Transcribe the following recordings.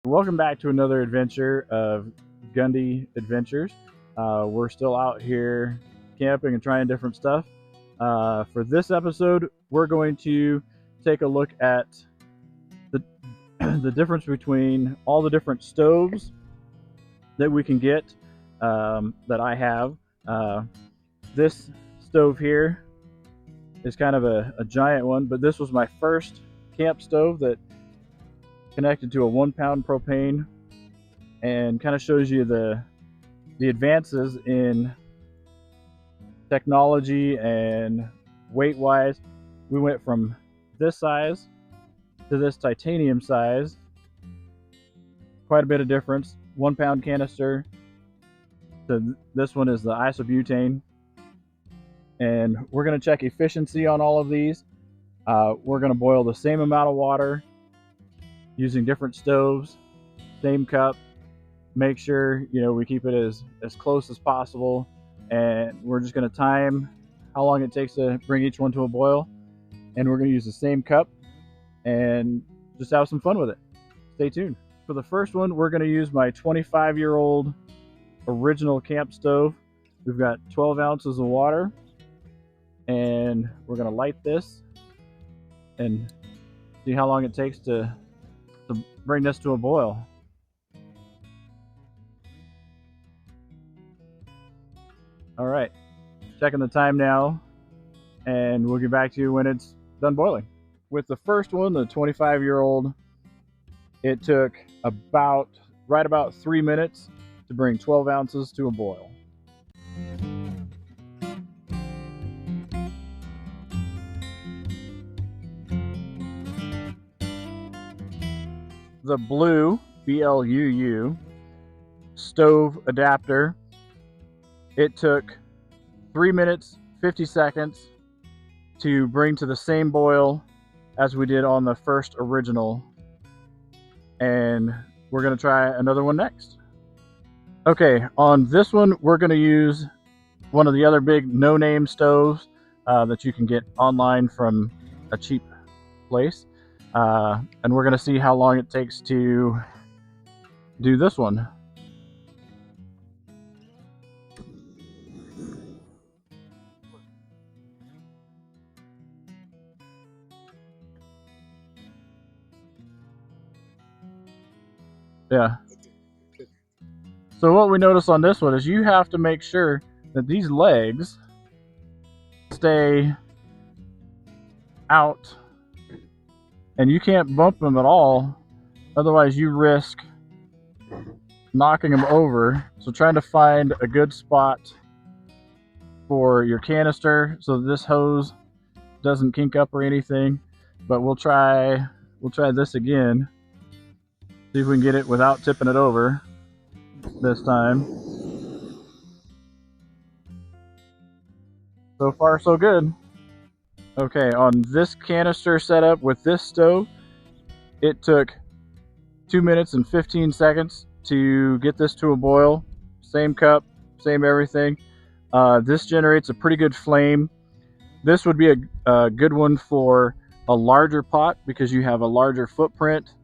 Welcome back to another adventure of Gundy Adventures. We're still out here camping and trying different stuff. For this episode, we're going to take a look at the, the difference between all the different stoves that we can get that I have. This stove here is kind of a giant one, but this was my first camp stove that connected to a 1 pound propane and kind of shows you the advances in technology and weight wise. We went from this size to this titanium size, quite a bit of difference. 1 pound canister to this one is the isobutane, and we're going to check efficiency on all of these. We're going to boil the same amount of water using different stoves, same cup. Make sure we keep it as close as possible, and we're just going to time how long it takes to bring each one to a boil, and we're going to use the same cup and just have some fun with it. Stay tuned. For the first one, we're going to use my 25-year-old original camp stove. We've got 12 ounces of water, and we're going to light this and see how long it takes to bring this to a boil. All right, checking the time now, and we'll get back to you when it's done boiling. With the first one, the 25-year-old, it took right about 3 minutes to bring 12 ounces to a boil. The blue, BLUU, stove adapter, it took 3 minutes, 50 seconds to bring to the same boil as we did on the first original. And we're going to try another one next. Okay, on this one, we're going to use one of the other big no-name stoves that you can get online from a cheap place. And we're going to see how long it takes to do this one. Yeah. So what we notice on this one is you have to make sure that these legs stay out, and you can't bump them at all, otherwise you risk knocking them over. So trying to find a good spot for your canister so this hose doesn't kink up or anything. But we'll try this again, see if we can get it without tipping it over this time. So far so good. Okay, on this canister setup with this stove, it took 2 minutes and 15 seconds to get this to a boil. Same cup, same everything. This generates a pretty good flame. This would be a good one for a larger pot because you have a larger footprint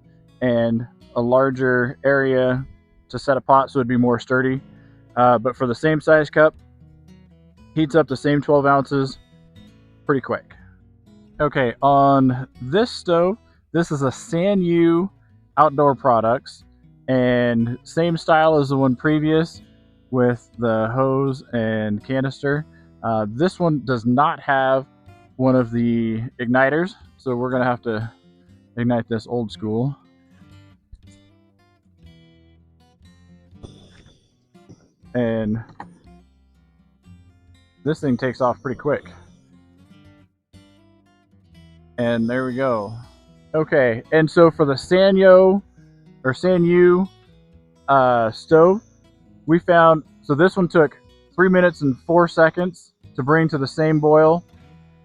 and a larger area to set a pot, so it'd be more sturdy. But for the same size cup, heats up the same 12 ounces pretty quick. Okay, on this stove, this is a Sanyu Outdoor Products, and same style as the one previous with the hose and canister. This one does not have one of the igniters, so we're gonna have to ignite this old school. And this thing takes off pretty quick. And there we go. Okay, and so for the Sanyu stove, we found, so this one took 3 minutes and 4 seconds to bring to the same boil,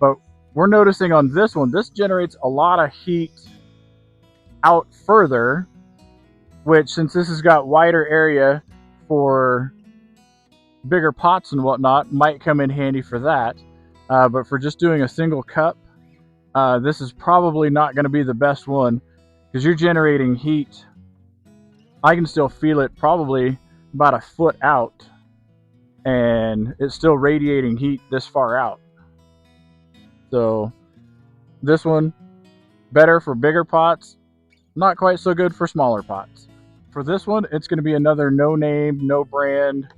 but we're noticing on this one, this generates a lot of heat out further, which, since this has got wider area for bigger pots and whatnot, might come in handy for that. But for just doing a single cup, this is probably not going to be the best one because you're generating heat I can still feel it probably about a foot out, and it's still radiating heat this far out. So this one, better for bigger pots, not quite so good for smaller pots. For this one, it's going to be another no name, no brand,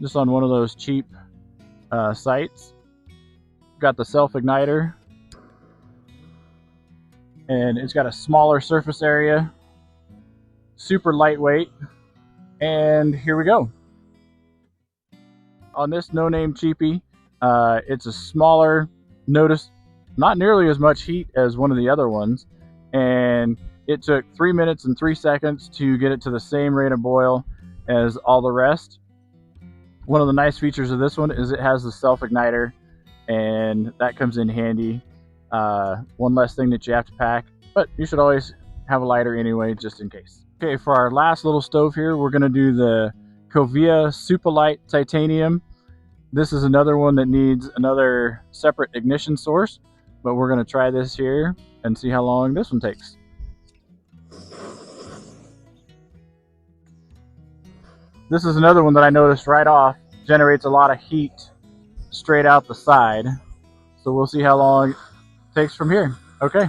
just on one of those cheap sites. Got the self-igniter, and it's got a smaller surface area, super lightweight, and here we go. On this no name cheapie, it's a smaller, notice not nearly as much heat as one of the other ones, and it took 3 minutes and 3 seconds to get it to the same rate of boil as all the rest. One of the nice features of this one is it has the self-igniter, and that comes in handy. One less thing that you have to pack, but you should always have a lighter anyway, just in case. Okay, for our last little stove here, we're going to do the Covia Supalite Titanium. This is another one that needs another separate ignition source, but we're going to try this here and see how long this one takes. This is another one that I noticed right off generates a lot of heat straight out the side, so we'll see how long it takes from here. Okay,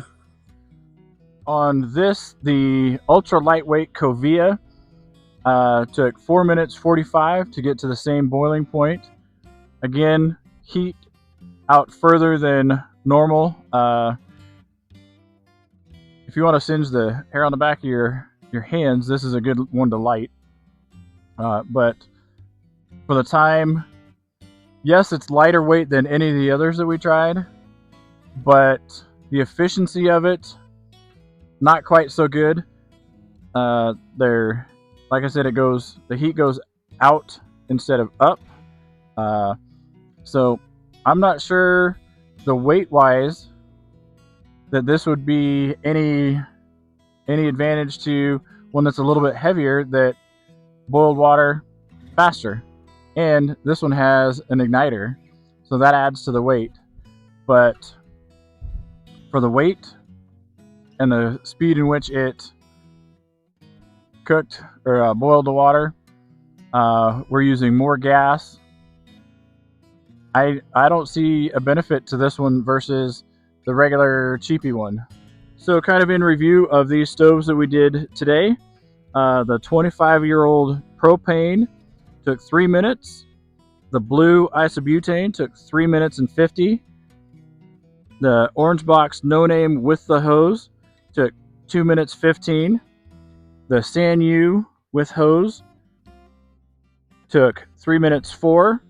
on this, the ultra lightweight Covia, took 4 minutes 45 to get to the same boiling point. Again, heat out further than normal. If you want to singe the hair on the back of your hands, this is a good one to light. But for the time, yes, it's lighter weight than any of the others that we tried, but the efficiency of it, not quite so good. Like I said, the heat goes out instead of up. So I'm not sure the weight wise that this would be any advantage to one that's a little bit heavier that boiled water faster. And this one has an igniter, so that adds to the weight. But for the weight and the speed in which it cooked or boiled the water, we're using more gas. I don't see a benefit to this one versus the regular cheapy one. So kind of in review of these stoves that we did today, the 25-year-old propane took 3 minutes. The blue isobutane took 3 minutes and 50. The orange box no name with the hose took 2 minutes 15. The Sanyu with hose took 3 minutes 4.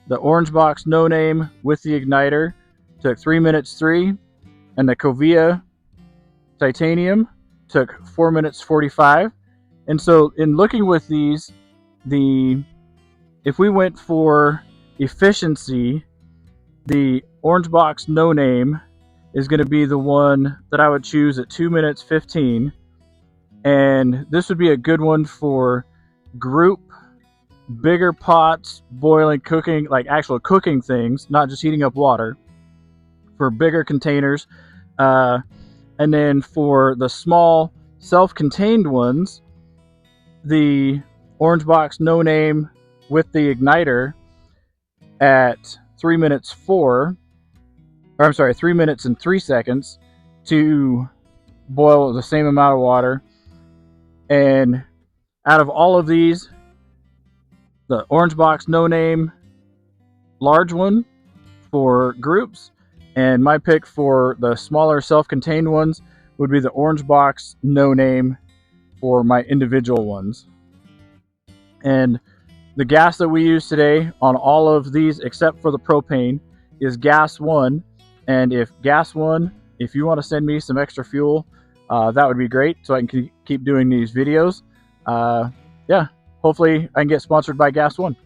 The orange box no name with the igniter took 3 minutes 3. And the Covia Titanium took 4 minutes 45. And so in looking with these, if we went for efficiency, the orange box no name is going to be the one that I would choose at 2 minutes 15. And this would be a good one for group, bigger pots, boiling, cooking, like actual cooking things, not just heating up water, for bigger containers. And then for the small self-contained ones, the orange box no name with the igniter at 3 minutes 4, or I'm sorry, 3 minutes and 3 seconds to boil the same amount of water. And out of all of these, the orange box no name large one for groups, and my pick for the smaller self-contained ones would be the orange box no name for my individual ones. And the gas that we use today on all of these except for the propane is Gas One. And if Gas One, if you want to send me some extra fuel, that would be great, so I can keep doing these videos. Yeah, hopefully I can get sponsored by Gas One.